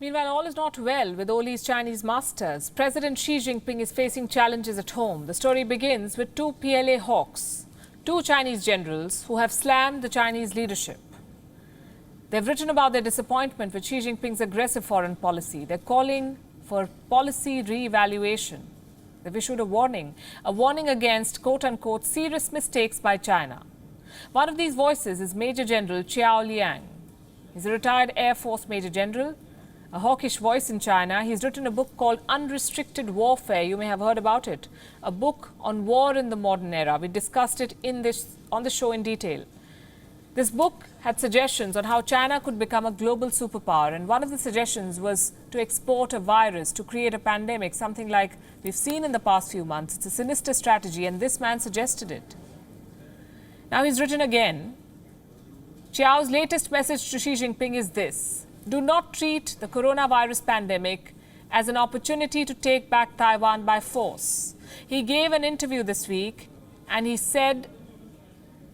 Meanwhile, all is not well with Oli's Chinese masters. President Xi Jinping is facing challenges at home. The story begins with two PLA hawks, two Chinese generals who have slammed the Chinese leadership. They've written about their disappointment with Xi Jinping's aggressive foreign policy. They're calling for policy re-evaluation. They've issued a warning against quote-unquote serious mistakes by China. One of these voices is Major General Qiao Liang. He's a retired Air Force Major General, a hawkish voice in China. He's written a book called Unrestricted Warfare. You may have heard about it. A book on war in the modern era. We discussed it on the show in detail. This book had suggestions on how China could become a global superpower. And one of the suggestions was to export a virus, to create a pandemic, something like we've seen in the past few months. It's a sinister strategy, and this man suggested it. Now he's written again. Qiao's latest message to Xi Jinping is this: do not treat the coronavirus pandemic as an opportunity to take back Taiwan by force. He gave an interview this week and he said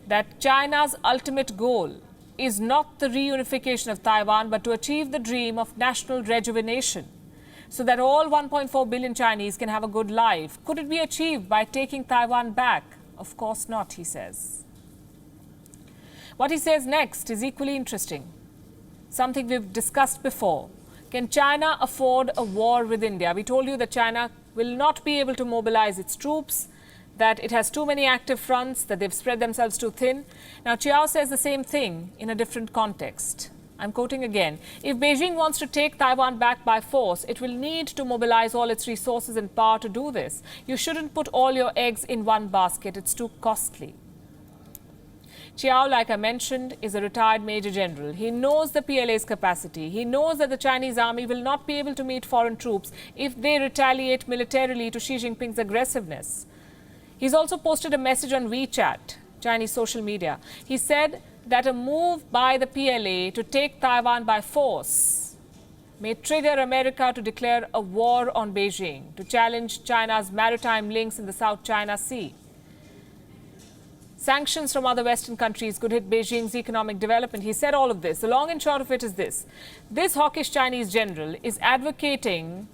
that China's ultimate goal is not the reunification of Taiwan, but to achieve the dream of national rejuvenation so that all 1.4 billion Chinese can have a good life. Could it be achieved by taking Taiwan back? Of course not, he says. What he says next is equally interesting. Something we've discussed before. Can China afford a war with India? We told you that China will not be able to mobilize its troops, that it has too many active fronts, that they've spread themselves too thin. Now, Qiao says the same thing in a different context. I'm quoting again. If Beijing wants to take Taiwan back by force, it will need to mobilize all its resources and power to do this. You shouldn't put all your eggs in one basket. It's too costly. Qiao, like I mentioned, is a retired Major General. He knows the PLA's capacity. He knows that the Chinese army will not be able to meet foreign troops if they retaliate militarily to Xi Jinping's aggressiveness. He's also posted a message on WeChat, Chinese social media. He said that a move by the PLA to take Taiwan by force may trigger America to declare a war on Beijing, to challenge China's maritime links in the South China Sea. Sanctions from other Western countries could hit Beijing's economic development. He said all of this. The long and short of it is this. This hawkish Chinese general is telling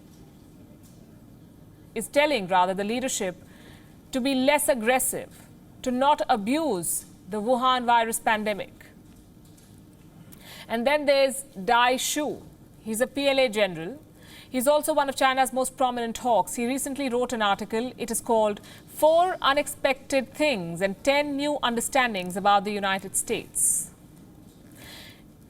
the leadership to be less aggressive, to not abuse the Wuhan virus pandemic. And then there's Dai Xu. He's a PLA general. He's also one of China's most prominent hawks. He recently wrote an article. It is called 4 Unexpected Things and 10 New Understandings About the United States.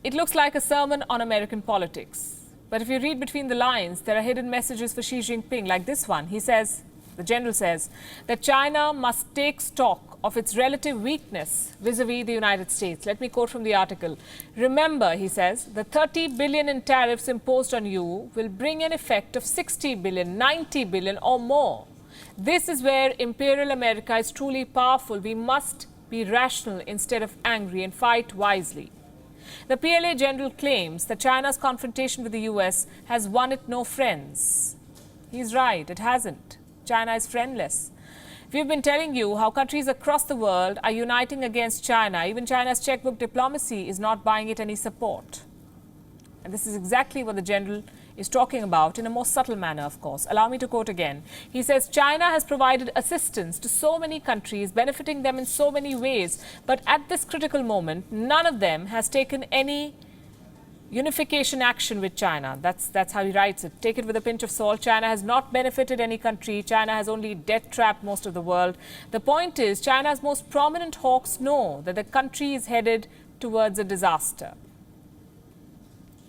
It looks like a sermon on American politics. But if you read between the lines, there are hidden messages for Xi Jinping, like this one. He says, the general says, that China must take stock of its relative weakness vis-a-vis the United States. Let me quote from the article. Remember, he says, the 30 billion in tariffs imposed on you will bring an effect of 60 billion, 90 billion or more. This is where imperial America is truly powerful. We must be rational instead of angry and fight wisely. The PLA general claims that China's confrontation with the US has won it no friends. He's right, it hasn't. China is friendless. We've been telling you how countries across the world are uniting against China. Even China's checkbook diplomacy is not buying it any support. And this is exactly what the general is talking about in a more subtle manner, of course. Allow me to quote again. He says, China has provided assistance to so many countries, benefiting them in so many ways. But at this critical moment, none of them has taken any unification action with China. That's how he writes it. Take it with a pinch of salt. China has not benefited any country. China has only debt-trapped most of the world. The point is, China's most prominent hawks know that the country is headed towards a disaster.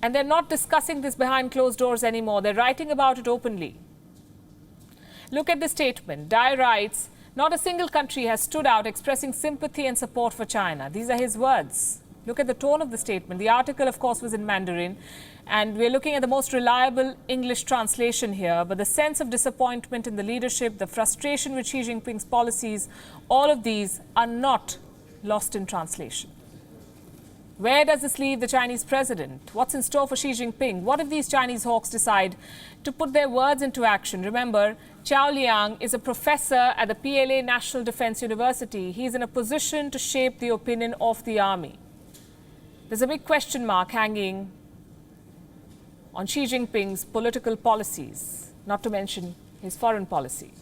And they're not discussing this behind closed doors anymore. They're writing about it openly. Look at the statement. Dai writes, not a single country has stood out expressing sympathy and support for China. These are his words. Look at the tone of the statement. The article, of course, was in Mandarin, and we're looking at the most reliable English translation here. But the sense of disappointment in the leadership, the frustration with Xi Jinping's policies, all of these are not lost in translation. Where does this leave the Chinese president? What's in store for Xi Jinping? What if these Chinese hawks decide to put their words into action? Remember, Qiao Liang is a professor at the PLA National Defense University. He's in a position to shape the opinion of the army. There's a big question mark hanging on Xi Jinping's political policies, not to mention his foreign policy.